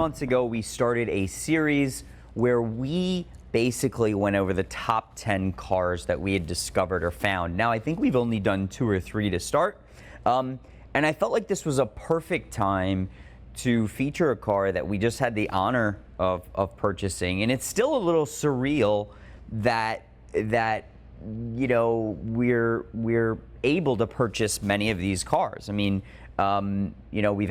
months ago, we started a series where we basically went over the top 10 cars that we had discovered or found. Now, I think we've only done 2 or 3 to start. And I felt like this was a perfect time to feature a car that we just had the honor of purchasing. And it's still a little surreal that you know, we're able to purchase many of these cars. I mean, you know, we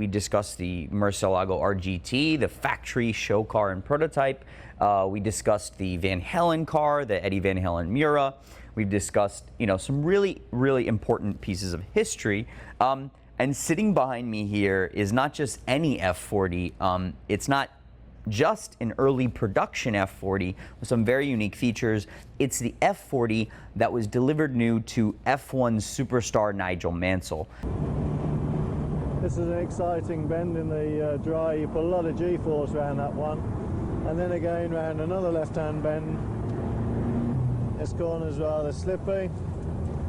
discussed the Murcielago RGT, the factory show car and prototype. We discussed the Van Halen car, the Eddie Van Halen Mura. We've discussed, you know, some really, really important pieces of history. And sitting behind me here is not just any F40. It's not just an early production F40 with some very unique features. It's the F40 that was delivered new to F1 superstar Nigel Mansell. This is an exciting bend in the dry. You put a lot of G-force around that one, and then again round another left-hand bend. This corner's rather slippy.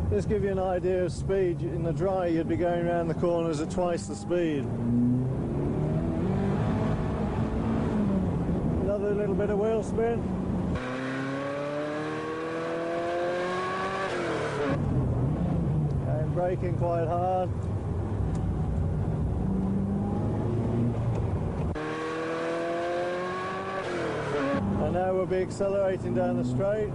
Just give you an idea of speed. In the dry, you'd be going around the corners at twice the speed. Another little bit of wheel spin. And braking quite hard. And now we'll be accelerating down the straight.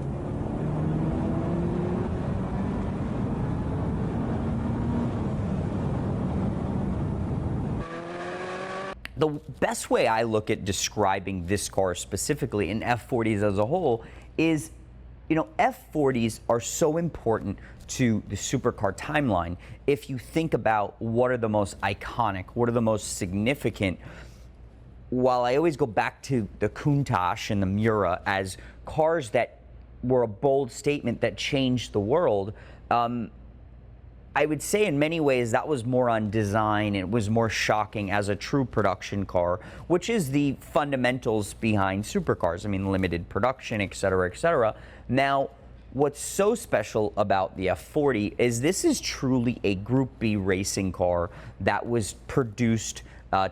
The best way I look at describing this car specifically, and F40s as a whole, is, you know, F40s are so important to the supercar timeline. If you think about what are the most iconic, what are the most significant, while I always go back to the Countach and the Mura as cars that were a bold statement that changed the world, I would say in many ways that was more on design. It was more shocking as a true production car, which is the fundamentals behind supercars. I mean, limited production, et cetera, et cetera. Now, what's so special about the F40 is this is truly a Group B racing car that was produced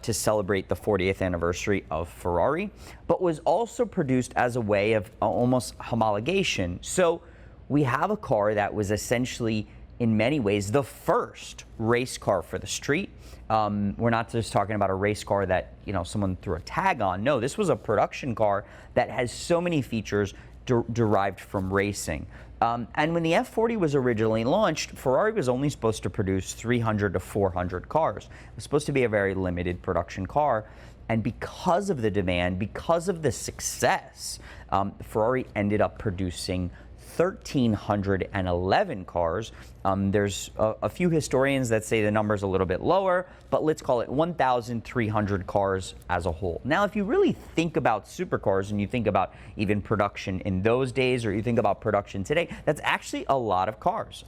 to celebrate the 40th anniversary of Ferrari, but was also produced as a way of almost homologation. So we have a car that was essentially, in many ways, the first race car for the street. We're not just talking about a race car that, you know, someone threw a tag on. No, this was a production car that has so many features derived from racing. And when the F40 was originally launched, Ferrari was only supposed to produce 300 to 400 cars. It was supposed to be a very limited production car. And because of the demand, because of the success, Ferrari ended up producing 1,311 cars. There's a few historians that say the number's a little bit lower, but let's call it 1,300 cars as a whole. Now, if you really think about supercars and you think about even production in those days, or you think about production today, that's actually a lot of cars.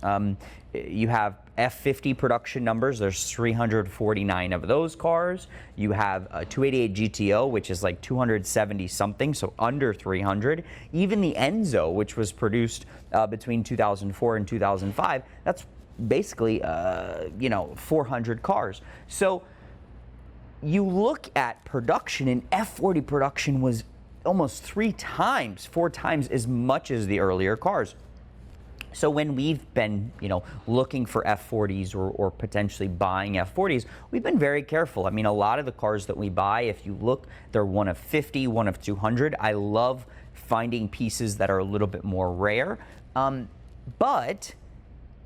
You have F50 production numbers. There's 349 of those cars. You have a 288 GTO, which is like 270 something, so under 300. Even the Enzo, which was produced between 2004 and 2005, that's basically, you know, 400 cars. So you look at production, and F40 production was almost 4 times as much as the earlier cars. So when we've been, you know, looking for F40s or potentially buying F40s, we've been very careful. I mean, a lot of the cars that we buy, if you look, they're one of 50, one of 200. I love finding pieces that are a little bit more rare. But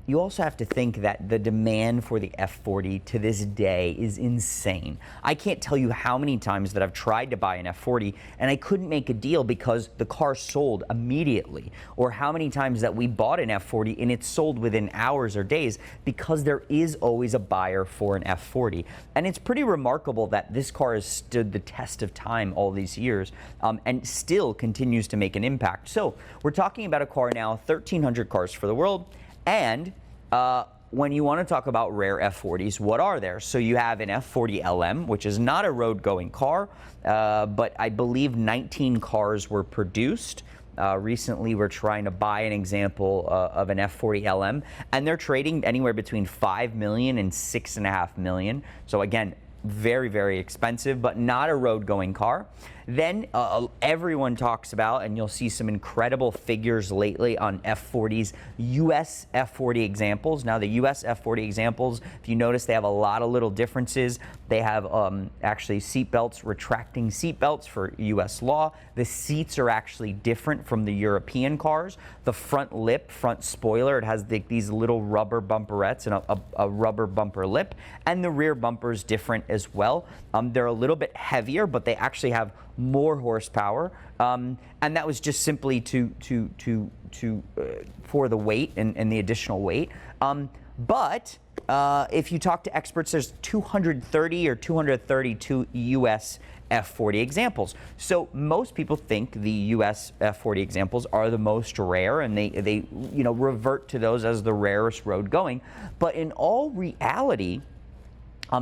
you also have to think that the demand for the F40 to this day is insane. I can't tell you how many times that I've tried to buy an F40 and I couldn't make a deal because the car sold immediately, or how many times that we bought an F40 and it sold within hours or days, because there is always a buyer for an F40. And it's pretty remarkable that this car has stood the test of time all these years and still continues to make an impact. So we're talking about a car now, 1,300 cars for the world. And when you want to talk about rare F40s, what are there? So you have an F40 LM, which is not a road-going car, but I believe 19 cars were produced. Recently, we're trying to buy an example of an F40 LM, and they're trading anywhere between $5 million and $6.5 million. So again, very, very expensive, but not a road-going car. Then everyone talks about, and you'll see some incredible figures lately on F40s, US F40 examples. Now the US F40 examples, if you notice, they have a lot of little differences. They have actually seatbelts, retracting seatbelts for US law. The seats are actually different from the European cars. The front lip, front spoiler, it has these little rubber bumperettes and a rubber bumper lip. And the rear bumper is different as well. They're a little bit heavier, but they actually have more horsepower, and that was just simply for the weight and the additional weight. But if you talk to experts, there's 230 or 232 US F40 examples. So most people think the US F40 examples are the most rare, and they revert to those as the rarest road going. But in all reality,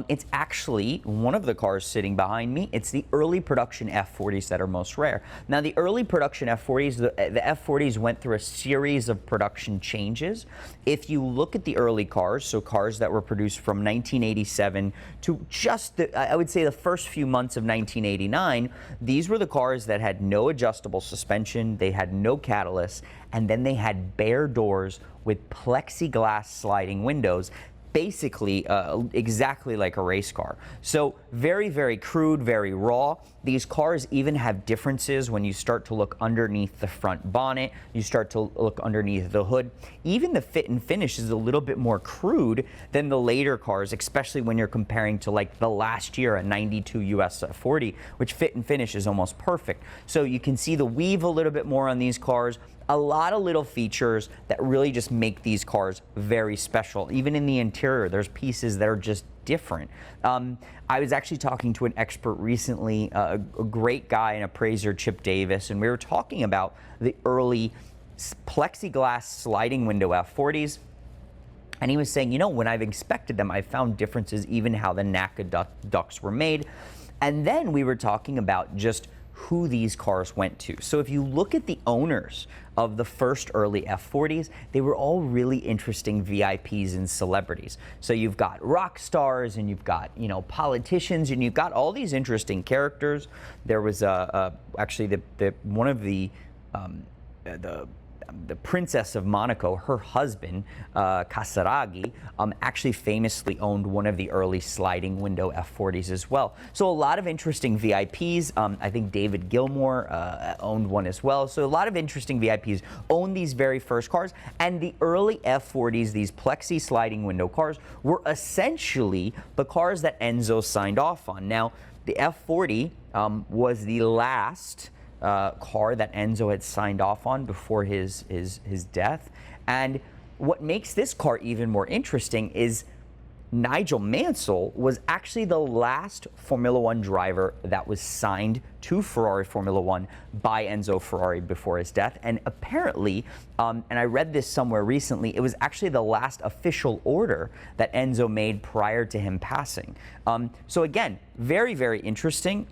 it's actually one of the cars sitting behind me. It's the early production F40s that are most rare. Now, the early production F40s, the F40s went through a series of production changes. If you look at the early cars, so cars that were produced from 1987 to just, I would say, the first few months of 1989, these were the cars that had no adjustable suspension, they had no catalyst, and then they had bare doors with plexiglass sliding windows, basically exactly like a race car. So very, very crude, very raw. These cars even have differences when you start to look underneath the front bonnet, you start to look underneath the hood. Even the fit and finish is a little bit more crude than the later cars, especially when you're comparing to like the last year, a 92 US 40, which fit and finish is almost perfect. So you can see the weave a little bit more on these cars. A lot of little features that really just make these cars very special. Even in the interior, there's pieces that are just different. I was actually talking to an expert recently, a great guy and appraiser, Chip Davis, and we were talking about the early plexiglass sliding window F40s. And he was saying, you know, when I've inspected them, I've found differences even how the NACA ducts were made. And then we were talking about just who these cars went to. So if you look at the owners of the first early F40s, they were all really interesting VIPs and celebrities. So you've got rock stars, and you've got, you know, politicians, and you've got all these interesting characters. There was actually one of the Princess of Monaco, her husband, Casaraghi, actually famously owned one of the early sliding window F40s as well. So a lot of interesting VIPs. I think David Gilmour owned one as well. So a lot of interesting VIPs owned these very first cars. And the early F40s, these plexi sliding window cars, were essentially the cars that Enzo signed off on. Now, the F40 was the last car that Enzo had signed off on before his death. And what makes this car even more interesting is Nigel Mansell was actually the last Formula One driver that was signed to Ferrari Formula One by Enzo Ferrari before his death. And apparently, and I read this somewhere recently, it was actually the last official order that Enzo made prior to him passing. So again, very, very interesting.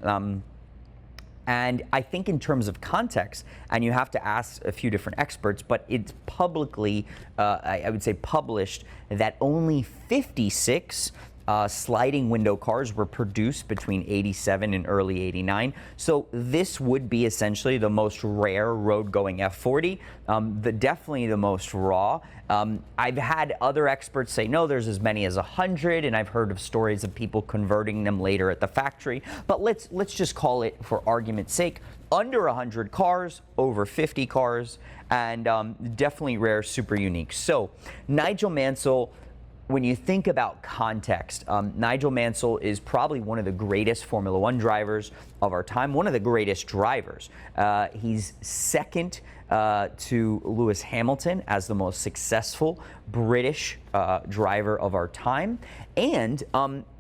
And I think in terms of context, and you have to ask a few different experts, but it's publicly, I would say published, that only 56 sliding window cars were produced between 87 and early 89. So this would be essentially the most rare road-going F40, definitely the most raw. I've had other experts say, no, there's as many as 100, and I've heard of stories of people converting them later at the factory. But let's just call it, for argument's sake, under 100 cars, over 50 cars, and definitely rare, super unique. So Nigel Mansell, when you think about context, Nigel Mansell is probably one of the greatest Formula One drivers of our time, one of the greatest drivers. He's second to Lewis Hamilton as the most successful British driver of our time. And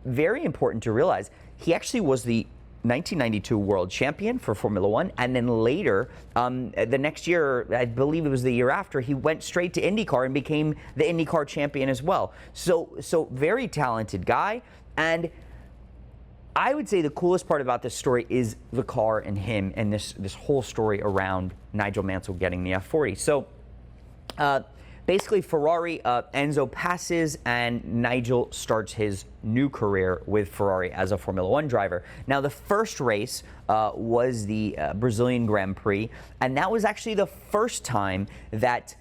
very important to realize, he actually was the 1992 world champion for Formula One, and then later, the next year, I believe it was the year after, he went straight to IndyCar and became the IndyCar champion as well. So very talented guy. And I would say the coolest part about this story is the car and him, and this whole story around Nigel Mansell getting the F40. So basically Ferrari, Enzo passes and Nigel starts his new career with Ferrari as a Formula One driver. Now, the first race was the Brazilian Grand Prix, and that was actually the first time that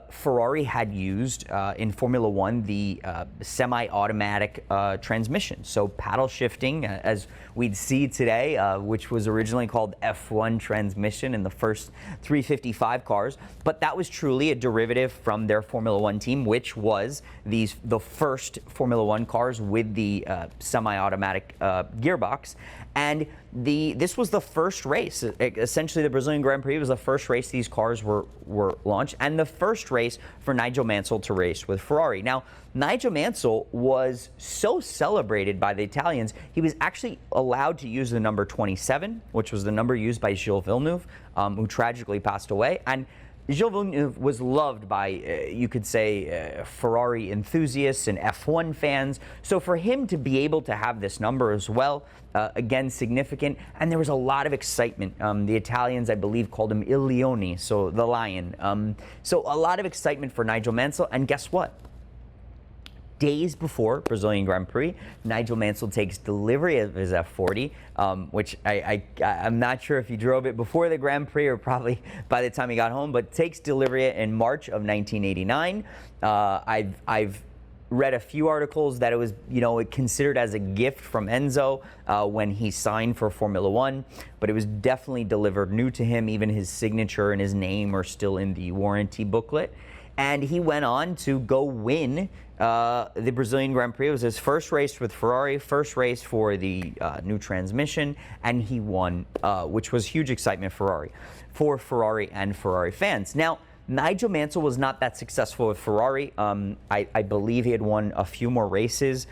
Ferrari had used in Formula One the semi-automatic transmission. So paddle shifting, as we'd see today, which was originally called F1 transmission in the first 355 cars, but that was truly a derivative from their Formula One team, which was the first Formula One cars with the semi-automatic gearbox. And this was the first race. Essentially, the Brazilian Grand Prix was the first race these cars were launched, and the first race for Nigel Mansell to race with Ferrari. Now, Nigel Mansell was so celebrated by the Italians, he was actually allowed to use the number 27, which was the number used by Gilles Villeneuve, who tragically passed away. And Gilles Villeneuve was loved by, you could say, Ferrari enthusiasts and F1 fans. So for him to be able to have this number as well, again, significant. And there was a lot of excitement. The Italians, I believe, called him Il Leone, so the lion. So a lot of excitement for Nigel Mansell. And guess what? Days before Brazilian Grand Prix, Nigel Mansell takes delivery of his F40, which I'm not sure if he drove it before the Grand Prix or probably by the time he got home, but takes delivery in March of 1989. I've read a few articles that it was, considered as a gift from Enzo when he signed for Formula One, but it was definitely delivered new to him. Even his signature and his name are still in the warranty booklet. And he went on to go win the Brazilian Grand Prix. It was his first race with Ferrari, first race for the new transmission, and he won, which was huge excitement for Ferrari and Ferrari fans. Now, Nigel Mansell was not that successful with Ferrari. I believe he had won a few more races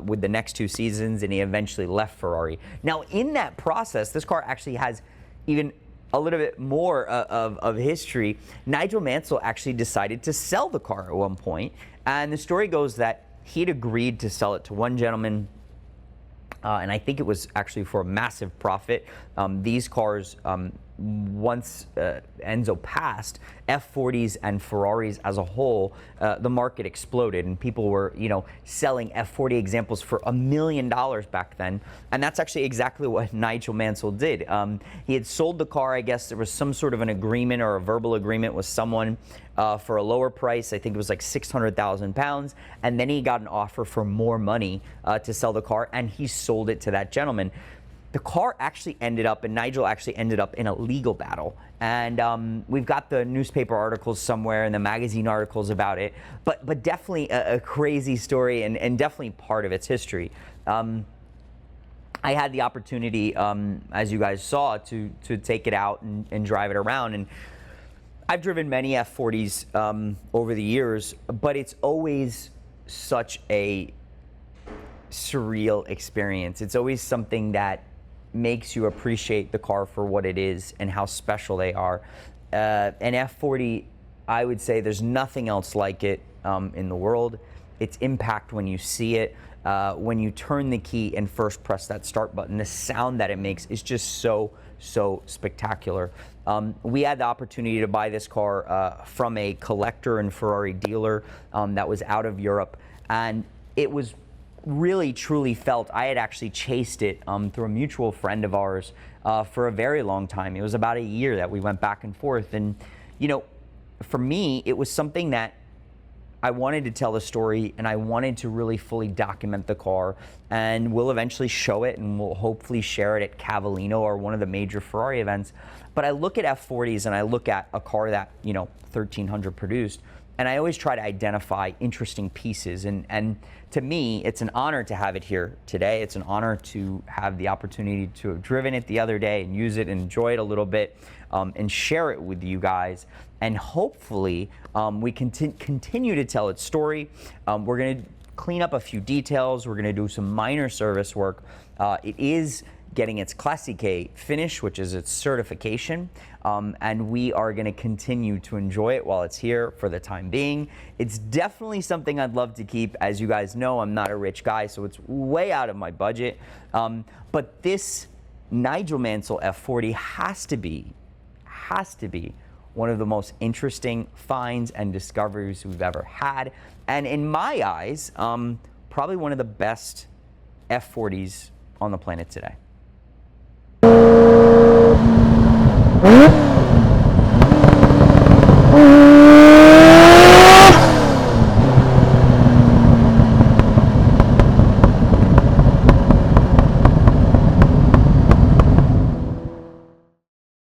with the next 2 seasons, and he eventually left Ferrari. Now, in that process, this car actually has even a little bit more of history. Nigel Mansell actually decided to sell the car at one point, and the story goes that he'd agreed to sell it to one gentleman, and I think it was actually for a massive profit. These cars, once Enzo passed, F40s and Ferraris as a whole, the market exploded, and people were, selling F40 examples for $1 million back then. And that's actually exactly what Nigel Mansell did. He had sold the car. I guess there was some sort of an agreement or a verbal agreement with someone for a lower price. I think it was like £600,000. And then he got an offer for more money to sell the car, and he sold it to that gentleman. The car actually ended up, and Nigel actually ended up in a legal battle. And we've got the newspaper articles somewhere and the magazine articles about it, but definitely a crazy story and definitely part of its history. I had the opportunity, as you guys saw, to take it out and drive it around. And I've driven many F40s over the years, but it's always such a surreal experience. It's always something that makes you appreciate the car for what it is and how special they are. An F40, I would say there's nothing else like it in the world. Its impact when you see it, when you turn the key and first press that start button, the sound that it makes is just so spectacular. We had the opportunity to buy this car from a collector and Ferrari dealer that was out of Europe, and it was really truly felt. I had actually chased it through a mutual friend of ours for a very long time. It was about a year that we went back and forth, and for me, it was something that I wanted to tell the story, and I wanted to really fully document the car, and we'll eventually show it, and we'll hopefully share it at Cavallino or one of the major Ferrari events. But I look at F40s and I look at a car that 1300 produced, and I always try to identify interesting pieces. And to me, it's an honor to have it here today. It's an honor to have the opportunity to have driven it the other day and use it and enjoy it a little bit and share it with you guys. And hopefully we can continue to tell its story. We're going to clean up a few details. We're going to do some minor service work. It is getting its Classique finish, which is its certification, and we are going to continue to enjoy it while it's here for the time being. It's definitely something I'd love to keep. As you guys know, I'm not a rich guy, so it's way out of my budget. But this Nigel Mansell F40 has to be one of the most interesting finds and discoveries we've ever had. And in my eyes, probably one of the best F40s on the planet today.